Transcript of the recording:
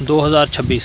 2026